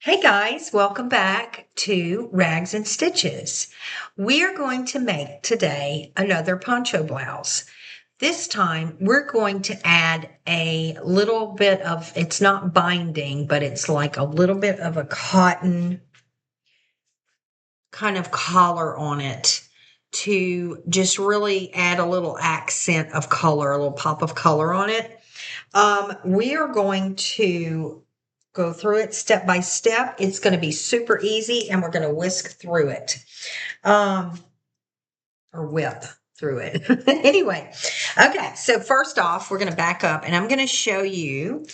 Hey guys, welcome back to Rags and Stitches. We are going to make today another poncho blouse. This time we're going to add a little bit of, it's not binding, but it's like a little bit of a cotton kind of collar on it to just really add a little accent of color, a little pop of color on it. We are going to go through it step by step. It's going to be super easy and we're going to whisk through it. Or whip through it. Anyway, okay, so first off, we're going to back up and I'm going to show you.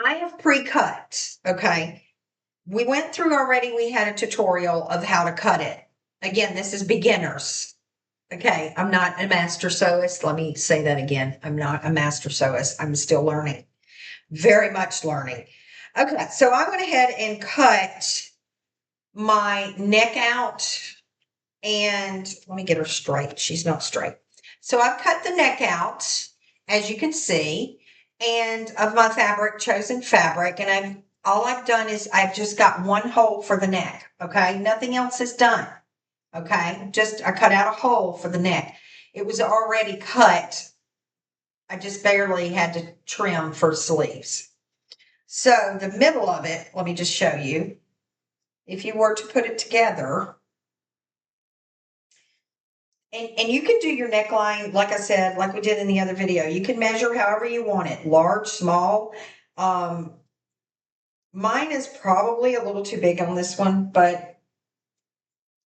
I have pre-cut, okay? We went through already, we had a tutorial of how to cut it. Again, this is beginners. Okay, I'm not a master sewist. Let me say that again. I'm not a master sewist. I'm still learning. Very much learning. Okay, so I went ahead and cut my neck out. And let me get her straight. She's not straight. So I've cut the neck out, as you can see, and of my fabric, chosen fabric. And all I've done is I've just got one hole for the neck. Okay, nothing else is done. Okay, just I cut out a hole for the neck. It was already cut. I just barely had to trim for sleeves. So the middle of it, let me just show you. If you were to put it together, and you can do your neckline, like I said, like we did in the other video. You can measure however you want it, large, small. Mine is probably a little too big on this one,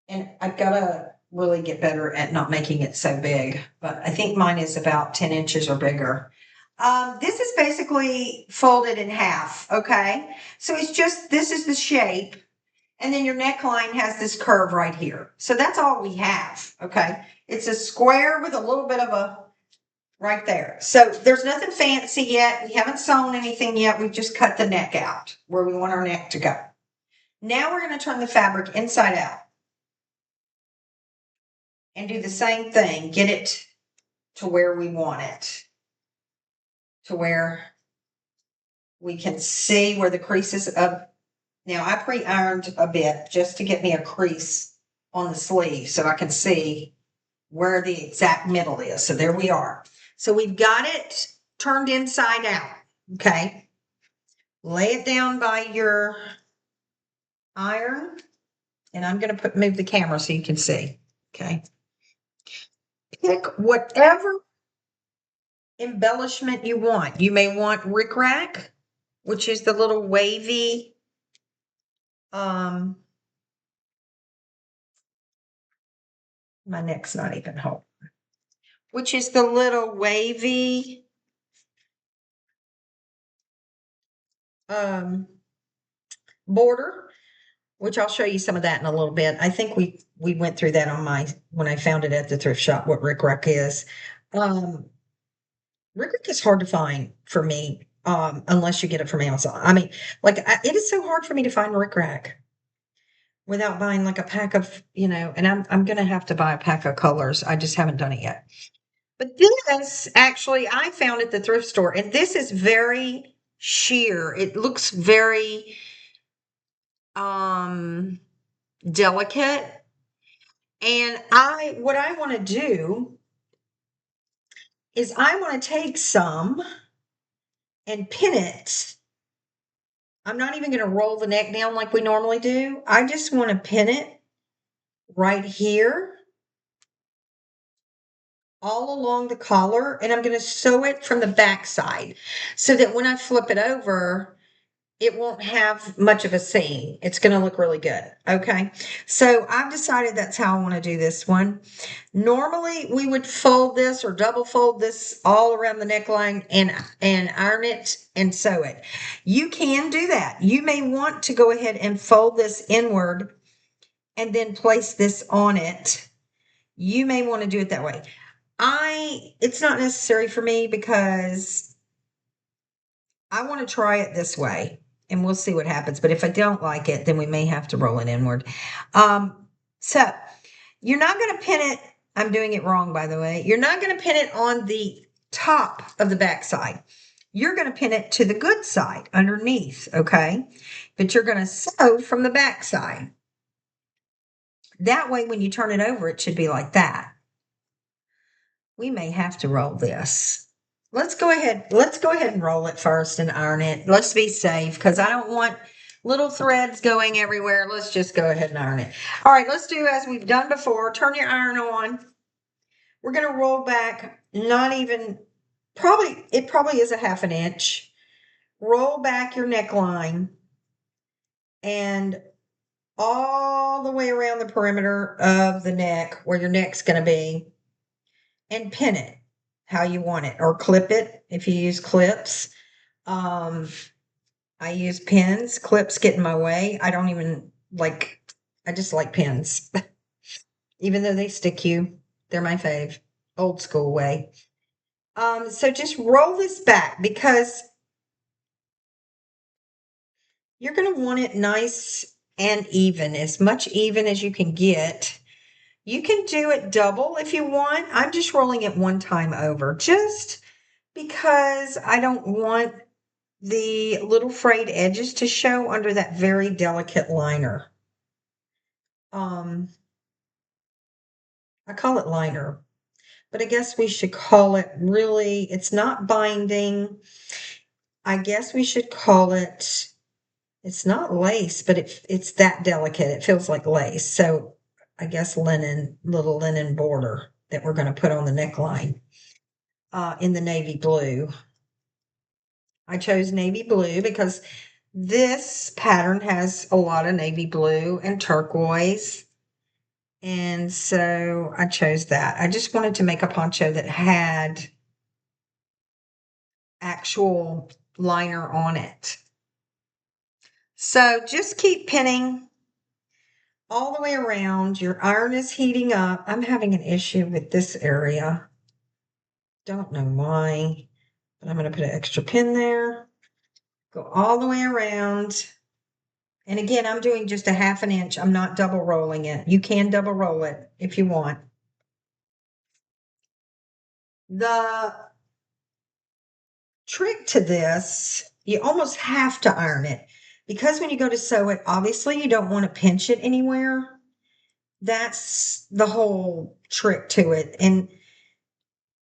and I've got to really get better at not making it so big. But I think mine is about 10 inches or bigger. This is basically folded in half, okay? So it's just, this is the shape. And then your neckline has this curve right here. So that's all we have, okay? It's a square with a little bit of a, right there. So there's nothing fancy yet. We haven't sewn anything yet. We've just cut the neck out where we want our neck to go. Now we're going to turn the fabric inside out and do the same thing. Get it to where we want it, to where we can see where the creases of. Now I pre-ironed a bit just to get me a crease on the sleeve so I can see where the exact middle is. So there we are. So we've got it turned inside out. Okay. Lay it down by your iron. And I'm going to move the camera so you can see. Okay. Pick whatever embellishment you want. You may want rickrack, which is the little wavy my neck's not even whole. Which is the little wavy border, which I'll show you some of that in a little bit. I think we went through that on when I found it at the thrift shop, what rickrack is. Rickrack is hard to find for me, unless you get it from Amazon. I mean, like it is so hard for me to find rickrack without buying like a pack of, and I'm gonna have to buy a pack of colors. I just haven't done it yet. But this actually I found at the thrift store, and this is very sheer. It looks very delicate. And what I want to do is I want to take some and pin it. I'm not even going to roll the neck down like we normally do. I just want to pin it right here all along the collar, and I'm going to sew it from the back side so that when I flip it over, it won't have much of a seam. It's going to look really good. Okay. So I've decided that's how I want to do this one. Normally we would fold this or double fold this all around the neckline and iron it and sew it. You can do that. You may want to go ahead and fold this inward and then place this on it. You may want to do it that way. It's not necessary for me because I want to try it this way. And we'll see what happens. But if I don't like it, then we may have to roll it inward. So you're not going to pin it. I'm doing it wrong, by the way. You're not going to pin it on the top of the back side. you're going to pin it to the good side underneath, okay? But you're going to sew from the back side. That way, when you turn it over, it should be like that. We may have to roll this. Let's go ahead and roll it first and iron it. Let's be safe because I don't want little threads going everywhere. Let's just go ahead and iron it. All right, let's do as we've done before. Turn your iron on. We're going to roll back, not even, it probably is a half an inch. Roll back your neckline and all the way around the perimeter of the neck where your neck's going to be and pin it how you want it or clip it if you use clips. I use pins. Clips get in my way. I don't even like, I just like pins. Even though they stick you, they're my fave. Old school way. So just roll this back because you're going to want it nice and even, as much even as you can get. You can do it double if you want. I'm just rolling it one time over just because I don't want the little frayed edges to show under that very delicate liner. I call it liner, but I guess we should call it really, it's not binding. I guess we should call it, it's not lace, but it's that delicate. It feels like lace. So I guess little linen border that we're going to put on the neckline in the navy blue. I chose navy blue because this pattern has a lot of navy blue and turquoise. And so I chose that. I just wanted to make a poncho that had actual liner on it. So just keep pinning all the way around. Your iron is heating up. I'm having an issue with this area. Don't know why, but I'm going to put an extra pin there. Go all the way around. And again, I'm doing just a half an inch. I'm not double rolling it. You can double roll it if you want. The trick to this, you almost have to iron it because when you go to sew it, obviously you don't want to pinch it anywhere. That's the whole trick to it. And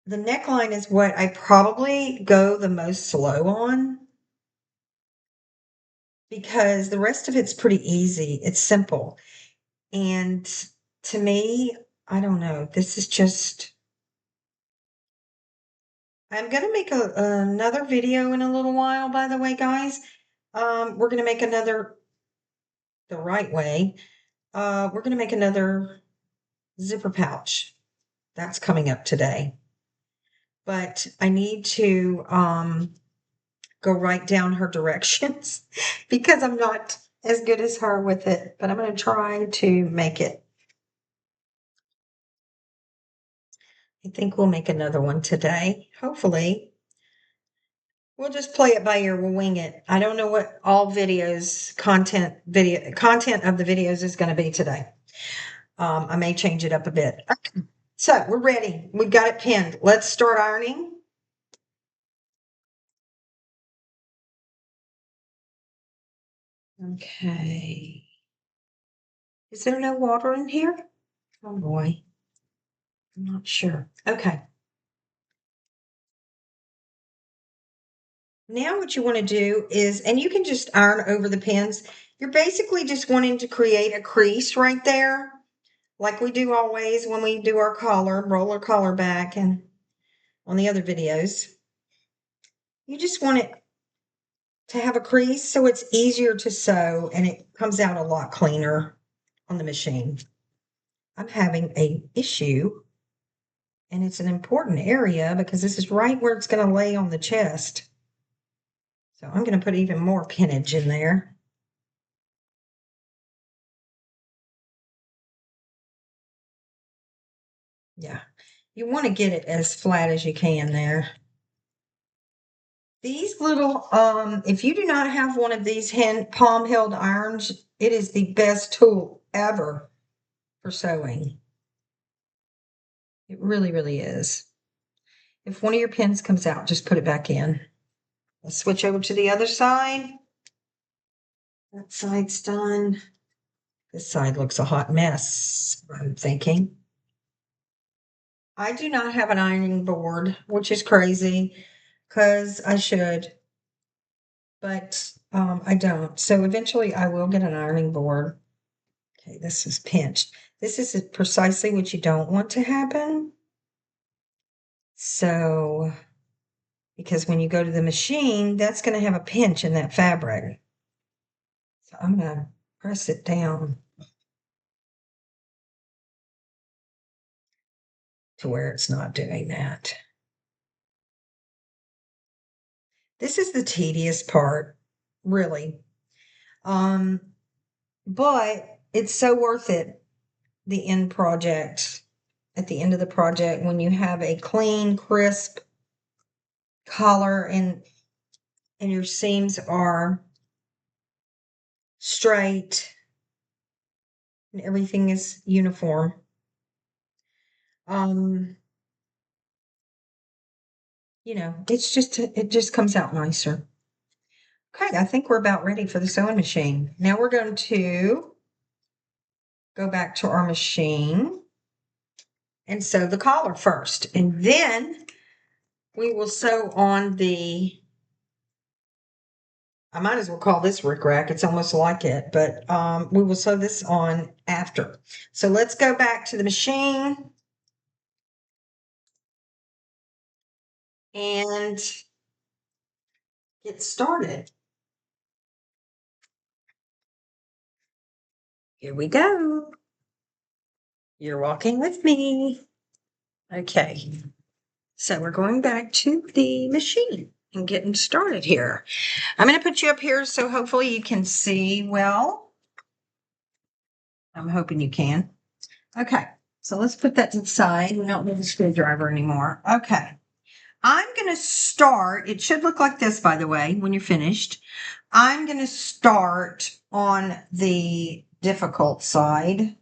the neckline is what I probably go the most slow on because the rest of it's pretty easy. It's simple. And to me, I don't know. This is just, I'm going to make another video in a little while, by the way, guys. We're going to make another, the right way. We're going to make another zipper pouch. That's coming up today. But I need to go write down her directions because I'm not as good as her with it. But I'm going to try to make it. I think we'll make another one today. Hopefully. We'll just play it by ear. We'll wing it. I don't know what all content of the videos is going to be today. I may change it up a bit. Okay. So we're ready. We've got it pinned. Let's start ironing. Okay. Is there no water in here? Oh boy. I'm not sure. Okay. Now what you want to do is, and you can just iron over the pins. You're basically just wanting to create a crease right there, like we do always when we do our collar, roll our collar back and on the other videos. You just want it to have a crease so it's easier to sew and it comes out a lot cleaner on the machine. I'm having an issue and it's an important area because this is right where it's going to lay on the chest. So I'm going to put even more pinnage in there. Yeah, you want to get it as flat as you can there. These little, if you do not have one of these palm held irons, it is the best tool ever for sewing. It really, really is. If one of your pins comes out, just put it back in. Let's switch over to the other side. That side's done. This side looks a hot mess, I'm thinking. I do not have an ironing board, which is crazy because I should, but I don't. So eventually I will get an ironing board. Okay, this is pinched. This is precisely what you don't want to happen. So, because when you go to the machine, that's going to have a pinch in that fabric. So I'm going to press it down to where it's not doing that. This is the tedious part, really. But it's so worth it, the end project. At the end of the project, when you have a clean, crisp collar and your seams are straight and everything is uniform. It just comes out nicer. Okay, I think we're about ready for the sewing machine. Now we're going to go back to our machine and sew the collar first. And then we will sew on I might as well call this rickrack. It's almost like it, but we will sew this on after. So let's go back to the machine and get started. Here we go. You're walking with me. Okay. So we're going back to the machine and getting started here. I'm going to put you up here so hopefully you can see well. I'm hoping you can. Okay. So let's put that to the side. We don't need a screwdriver anymore. Okay. I'm going to start. It should look like this, by the way, when you're finished. I'm going to start on the difficult side.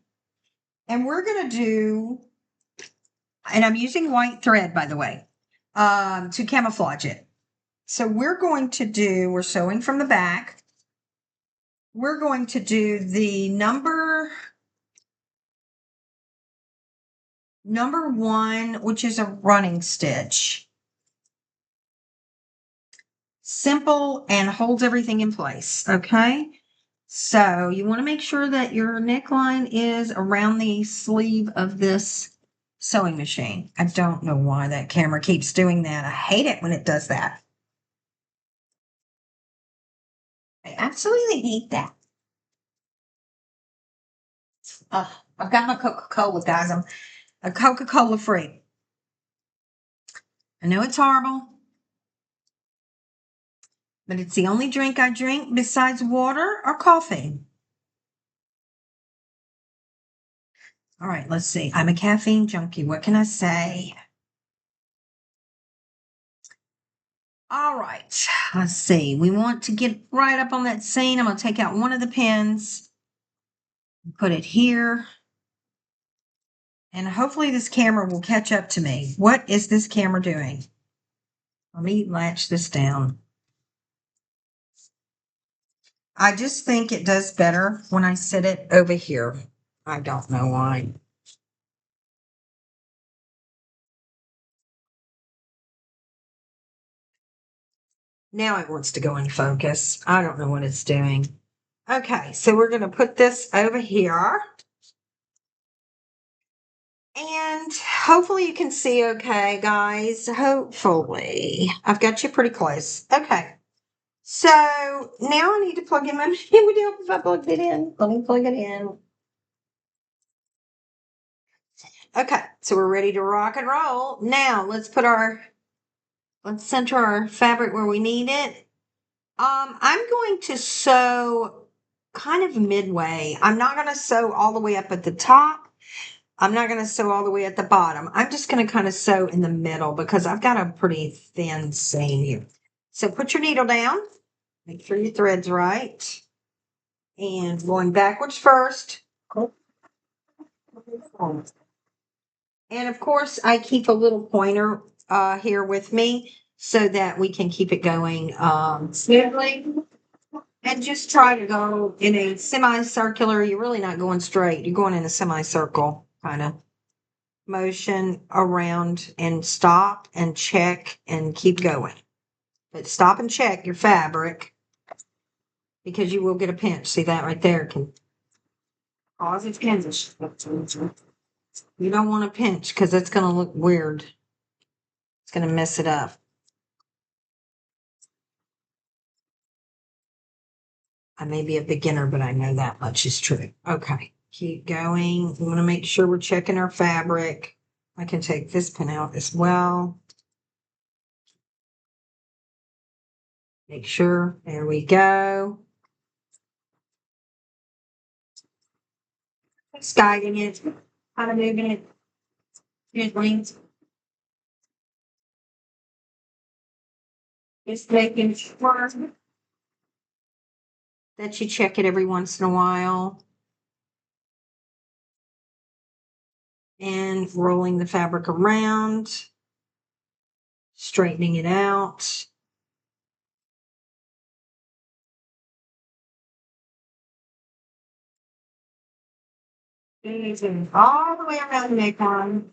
And we're going to do, and I'm using white thread, by the way, to camouflage it. So we're sewing from the back. We're going to do the number 1, which is a running stitch. Simple and holds everything in place. Okay. So you want to make sure that your neckline is around the sleeve of this sewing machine. I don't know why that camera keeps doing that. I hate it when it does that. I absolutely hate that. I've got my Coca-Cola, guys. I'm a Coca-Cola freak. I know it's horrible, but it's the only drink I drink besides water or coffee. All right, let's see. I'm a caffeine junkie. What can I say? All right, let's see. We want to get right up on that seam. I'm going to take out one of the pins, put it here, and hopefully this camera will catch up to me. What is this camera doing? Let me latch this down. I just think it does better when I sit it over here. I don't know why. Now it wants to go in focus. I don't know what it's doing. Okay, so we're going to put this over here. And hopefully you can see okay, guys. Hopefully. I've got you pretty close. Okay. So now I need to plug in my machine. Would you help if I plugged it in? Let me plug it in. Okay, so we're ready to rock and roll. Now let's center our fabric where we need it. I'm going to sew kind of midway. I'm not going to sew all the way up at the top. I'm not going to sew all the way at the bottom. I'm just going to kind of sew in the middle because I've got a pretty thin seam here. So put your needle down. Make sure your thread's right. And going backwards first. And of course, I keep a little pointer here with me so that we can keep it going smoothly. And just try to go in a semicircular. You're really not going straight. You're going in a semicircle kind of motion around, and stop and check and keep going. But stop and check your fabric, because you will get a pinch. See that right there can cause a pinch. You don't want to pinch because it's going to look weird. It's going to mess it up. I may be a beginner, but I know that much is true. Okay, keep going. We want to make sure we're checking our fabric. I can take this pin out as well. Make sure. There we go. Just guiding it, kind of moving it gently. Just making sure that you check it every once in a while. And rolling the fabric around, straightening it out. And all the way around the neckline.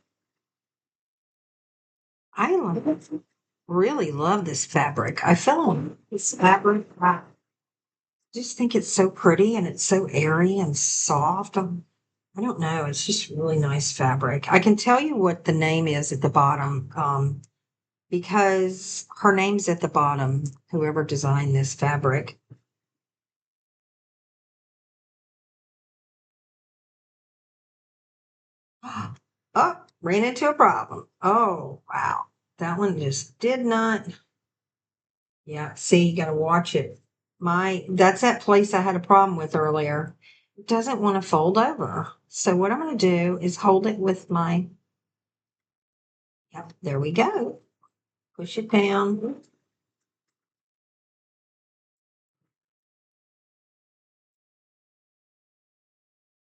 Really love this fabric. I fell on this fabric. I just think it's so pretty and it's so airy and soft. I don't know. It's just really nice fabric. I can tell you what the name is at the bottom, because her name's at the bottom, whoever designed this fabric. Oh, ran into a problem. Oh, wow. That one just did not. Yeah, see, you got to watch it. That's that place I had a problem with earlier. It doesn't want to fold over. So what I'm going to do is hold it with my, yep, there we go. Push it down.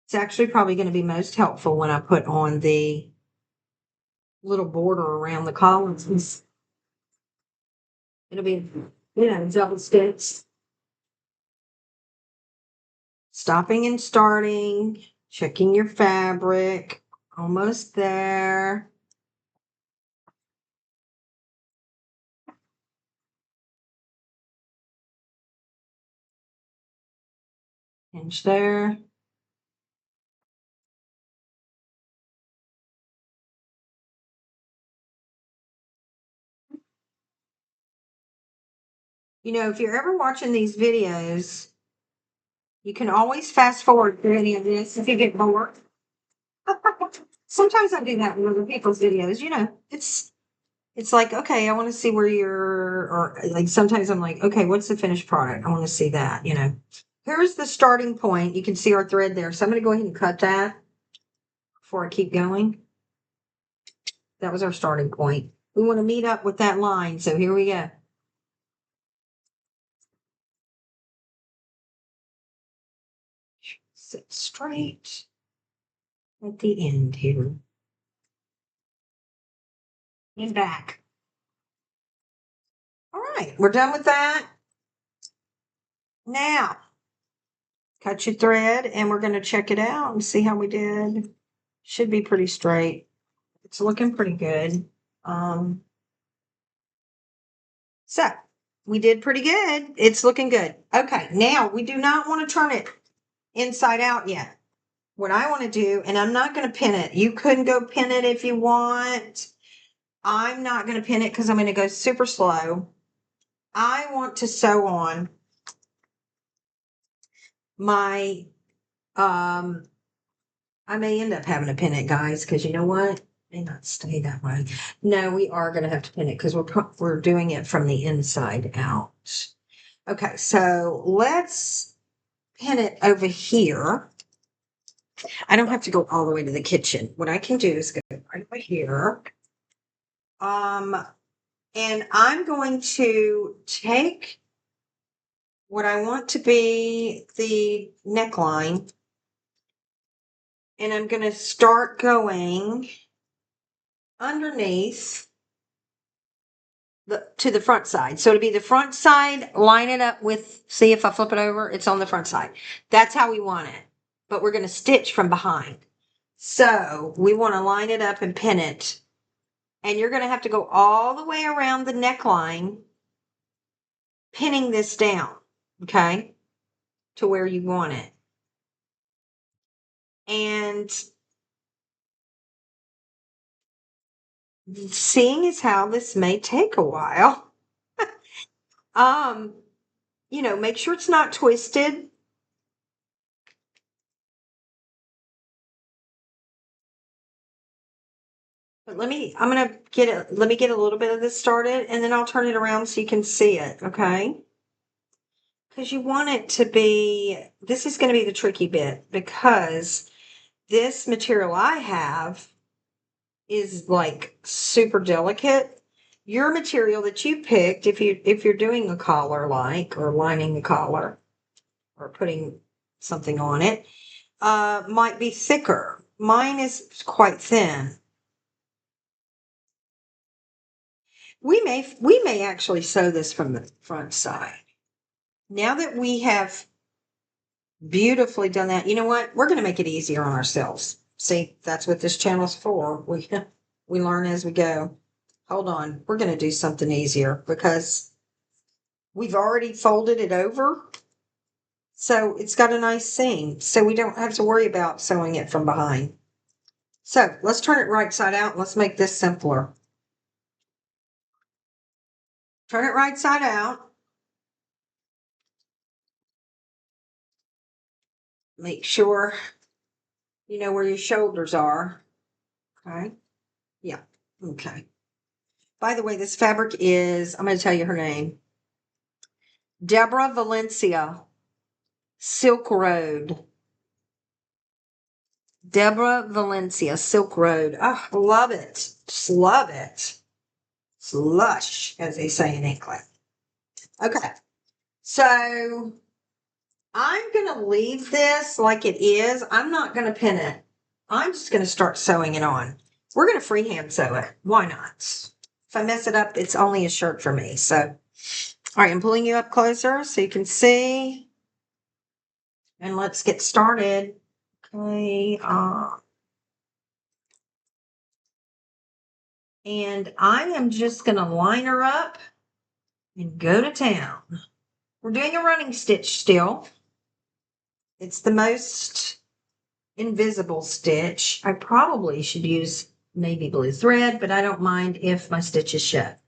It's actually probably going to be most helpful when I put on the little border around the columns. It'll be, double stitched. Stopping and starting, checking your fabric, almost there. Pinch there. If you're ever watching these videos, you can always fast forward through any of this if you get bored. Sometimes I do that with other people's videos. It's like, okay, I want to see where or like sometimes I'm like, okay, what's the finished product? I want to see that, Here's the starting point. You can see our thread there. So I'm going to go ahead and cut that before I keep going. That was our starting point. We want to meet up with that line. So here we go. Sit straight at the end here. And back. All right, we're done with that. Now, cut your thread and we're going to check it out and see how we did. Should be pretty straight. It's looking pretty good. So we did pretty good. It's looking good. Okay, now we do not want to turn it inside out yet. What I want to do, and I'm not going to pin it. You couldn't go pin it if you want. I'm not going to pin it because I'm going to go super slow. I want to sew on my, I may end up having to pin it, guys, because you know what? It may not stay that way. No, we are going to have to pin it because we're doing it from the inside out. Okay, so let's pin it over here. I don't have to go all the way to the kitchen. What I can do is go right over here. And I'm going to take what I want to be the neckline, and I'm going to start going underneath to the front side. So it'll be the front side, line it up with, see if I flip it over, it's on the front side. That's how we want it. But we're going to stitch from behind. So we want to line it up and pin it. And you're going to have to go all the way around the neckline, pinning this down, okay, to where you want it. And seeing as how this may take a while, you know, make sure it's not twisted. But let me get a little bit of this started, and then I'll turn it around so you can see it, okay? Because you want it to be, this is going to be the tricky bit, because this material I have is like super delicate. Your material that you picked, if you're doing a collar or lining the collar or putting something on it, might be thicker. Mine is quite thin. We may actually sew this from the front side. Now that we have beautifully done that, you know what? We're going to make it easier on ourselves. See, that's what this channel's for. We learn as we go. Hold on. We're going to do something easier because we've already folded it over. So it's got a nice seam. So we don't have to worry about sewing it from behind. So let's turn it right side out. Let's make this simpler. Turn it right side out. Make sure you know where your shoulders are. Okay. Yeah. Okay. By the way, this fabric is, I'm going to tell you her name. Deborah Valencia. Silk Road. Deborah Valencia. Silk Road. Oh, love it. Just love it. It's lush, as they say in England. Okay. So I'm going to leave this like it is. I'm not going to pin it. I'm just going to start sewing it on. We're going to freehand sew it. Why not? If I mess it up, it's only a shirt for me. So, all right, I'm pulling you up closer so you can see. And let's get started. Okay. And I am just going to line her up and go to town. We're doing a running stitch still. It's the most invisible stitch. I probably should use navy blue thread, but I don't mind if my stitch is shut.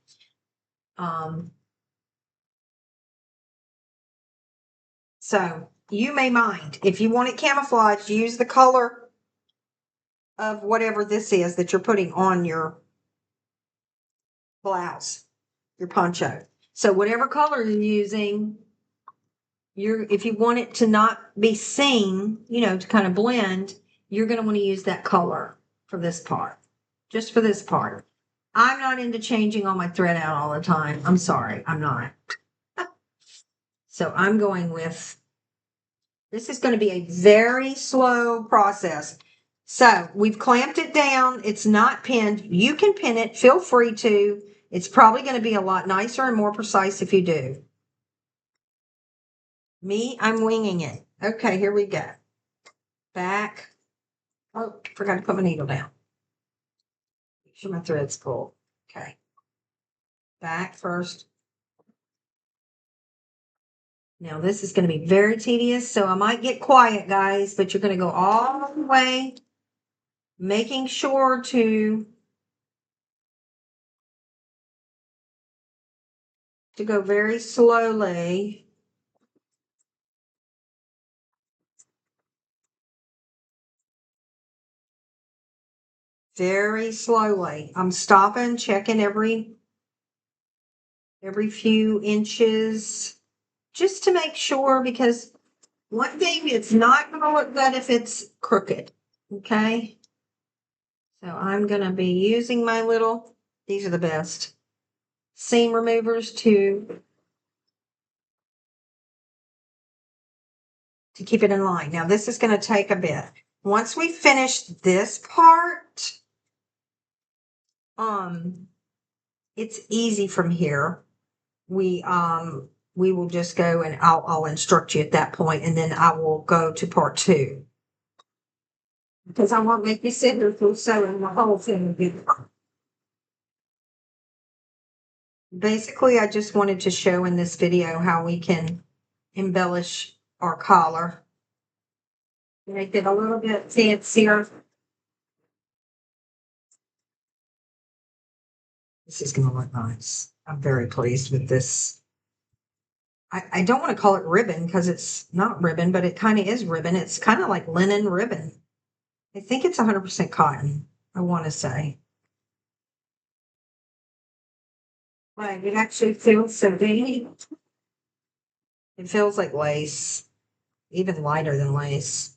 So you may mind. If you want it camouflaged, use the color of whatever this is that you're putting on your blouse, your poncho. So whatever color you're using, if you want it to not be seen, you know, to kind of blend, you're going to want to use that color for this part, just for this part. I'm not into changing all my thread out all the time. I'm sorry, I'm not. So I'm going with, this is going to be a very slow process. So we've clamped it down. It's not pinned. You can pin it. Feel free to. It's probably going to be a lot nicer and more precise if you do. Me, I'm winging it. Okay, here we go. Back. Oh, forgot to put my needle down. Make sure my thread's pulled. Okay. Back first. Now this is going to be very tedious, so I might get quiet, guys, but you're going to go all the way, making sure to go very slowly. Very slowly. I'm stopping, checking every few inches just to make sure, because one thing, it's not going to look good if it's crooked. Okay. So I'm going to be using my little, these are the best, seam removers to keep it in line. Now this is going to take a bit. Once we finish this part, it's easy from here. We will just go and I'll instruct you at that point, and then I will go to part 2. Because I won't make you sit there through sewing the whole thing again. Basically, I just wanted to show in this video how we can embellish our collar. Make it a little bit fancier. This is going to look nice. I'm very pleased with this. I don't want to call it ribbon because it's not ribbon, but it kind of is ribbon. It's kind of like linen ribbon. I think it's 100% cotton, I want to say. Right, it actually feels so dainty. It feels like lace, even lighter than lace.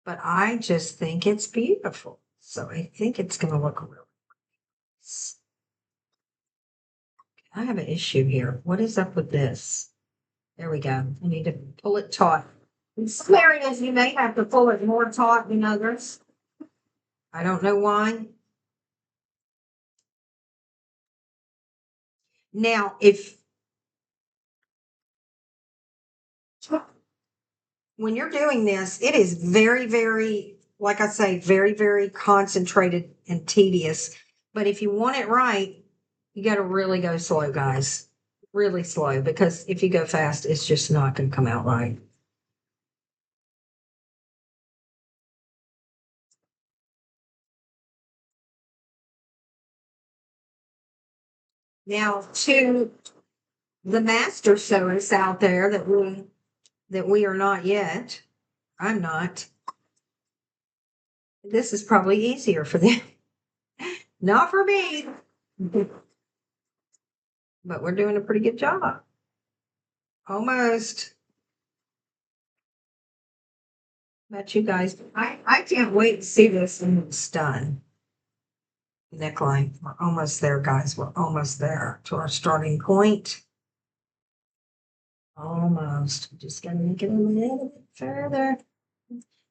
But I just think it's beautiful. So I think it's going to look really nice. I have an issue here. What is up with this? There we go. I need to pull it taut. In some areas, you may have to pull it more taut than others. I don't know why. Now, when you're doing this, it is very, very, like I say, very, very concentrated and tedious. But if you want it right, you got to really go slow, guys. Really slow, because if you go fast, it's just not going to come out right. Now, to the master sewers out there that we are not yet, I'm not. This is probably easier for them. Not for me. But we're doing a pretty good job. Almost. Bet you guys, I can't wait to see this when it's done. Neckline. We're almost there, guys. We're almost there to our starting point. Almost. Just gotta make it a little bit further.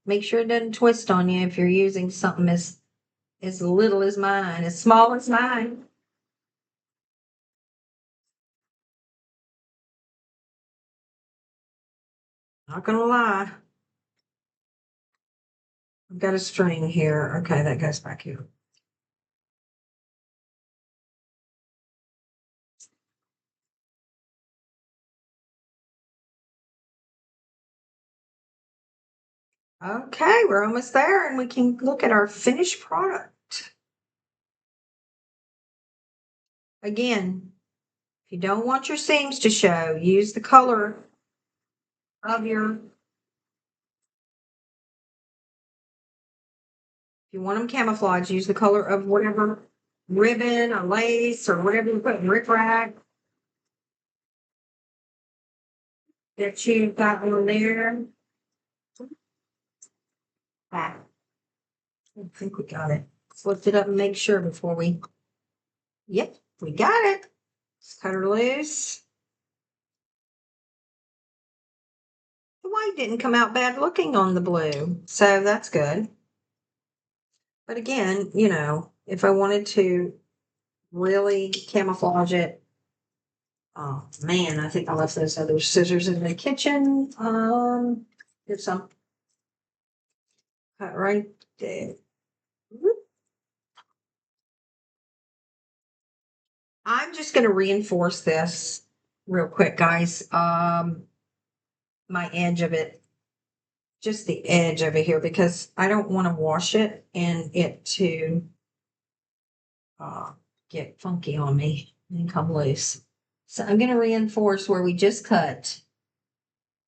Make sure it doesn't twist on you if you're using something as little as mine, as small as mine. Not gonna lie. I've got a string here. Okay, that goes back here. Okay, we're almost there, and we can look at our finished product. Again, if you don't want your seams to show, use the color of your, if you want them camouflage, use the color of whatever ribbon or lace or whatever you put in rickrack that you've got on there. I think we got it. Let's lift it up and make sure before we, yep, we got it. Let's cut her loose. The white didn't come out bad looking on the blue, so that's good. But again, you know, if I wanted to really camouflage it, oh man, I think I left those other scissors in the kitchen. Here's some. Cut right there. I'm just going to reinforce this real quick, guys. My edge of it, just the edge over here, because I don't want to wash it and it to get funky on me and come loose. So I'm going to reinforce where we just cut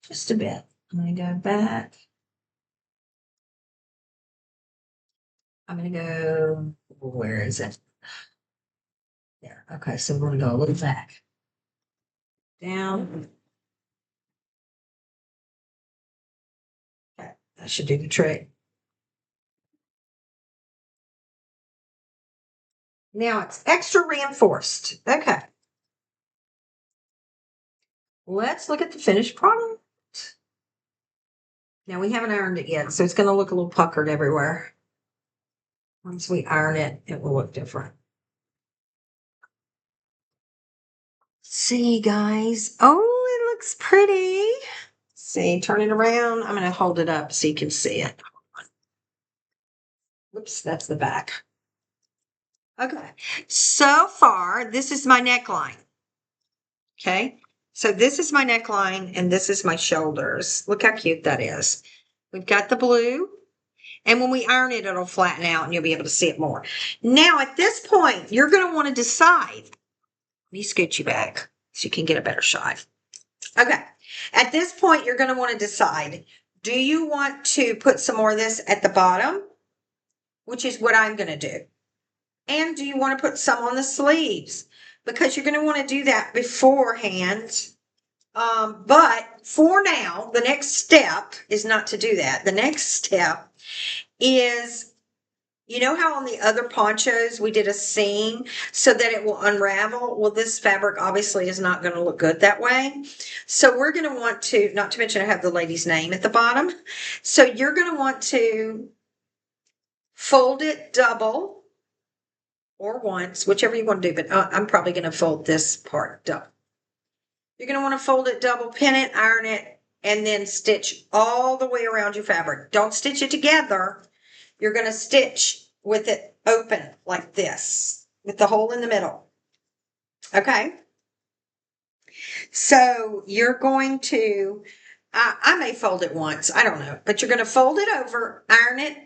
just a bit. I'm going to go back. I'm going to go, where is it? There. Okay, so we're going to go a little back. Down. Okay, that should do the trick. Now it's extra reinforced. Okay. Let's look at the finished product. Now we haven't ironed it yet, so it's going to look a little puckered everywhere. Once we iron it, it will look different. See, guys. Oh, it looks pretty. See, turn it around. I'm going to hold it up so you can see it. Oops, that's the back. Okay. So far, this is my neckline. Okay. So this is my neckline and this is my shoulders. Look how cute that is. We've got the blue. And when we iron it, it'll flatten out and you'll be able to see it more. Now, at this point, you're going to want to decide. Let me scoot you back so you can get a better shot. Okay. At this point, you're going to want to decide, do you want to put some more of this at the bottom, which is what I'm going to do? And do you want to put some on the sleeves? Because you're going to want to do that beforehand. But for now, the next step is not to do that. The next step is, you know how on the other ponchos we did a seam so that it will unravel? Well, this fabric obviously is not going to look good that way. So we're going to want to, not to mention I have the lady's name at the bottom. So you're going to want to fold it double or once, whichever you want to do, but I'm probably going to fold this part double. You're going to want to fold it double, pin it, iron it, and then stitch all the way around your fabric. Don't stitch it together. You're going to stitch with it open like this, with the hole in the middle. Okay? So you're going to, I may fold it once, I don't know, but you're going to fold it over, iron it,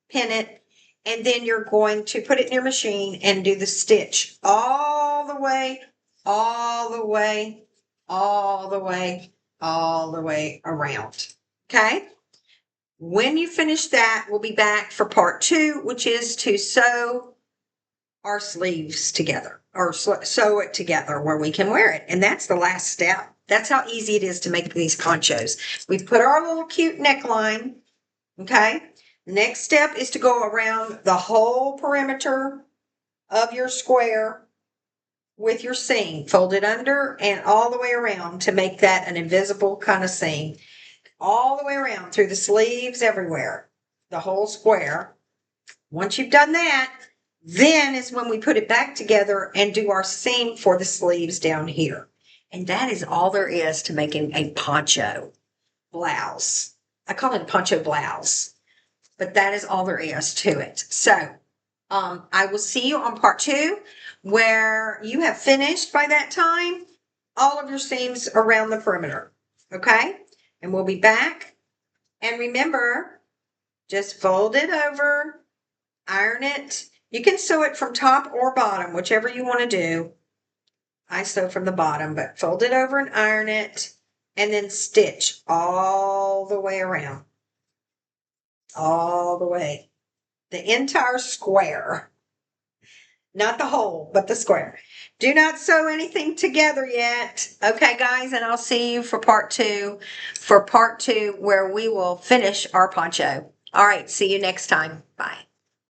pin it, and then you're going to put it in your machine and do the stitch all the way, all the way, all the way, all the way around. Okay? When you finish that, we'll be back for part 2, which is to sew our sleeves together or sew it together where we can wear it. And that's the last step. That's how easy it is to make these ponchos. We've put our little cute neckline. Okay. Next step is to go around the whole perimeter of your square with your seam. Fold it under and all the way around to make that an invisible kind of seam. All the way around through the sleeves everywhere. The whole square. Once you've done that, then is when we put it back together and do our seam for the sleeves down here. And that is all there is to making a poncho blouse. I call it a poncho blouse, but that is all there is to it. So I will see you on part 2, where you have finished by that time all of your seams around the perimeter. Okay? And we'll be back. And remember, just fold it over, iron it. You can sew it from top or bottom, whichever you want to do. I sew from the bottom, but fold it over and iron it, and then stitch all the way around. All the way. The entire square. Not the whole, but the square. Do not sew anything together yet. Okay, guys, and I'll see you for part 2. For part 2, where we will finish our poncho. All right, see you next time. Bye.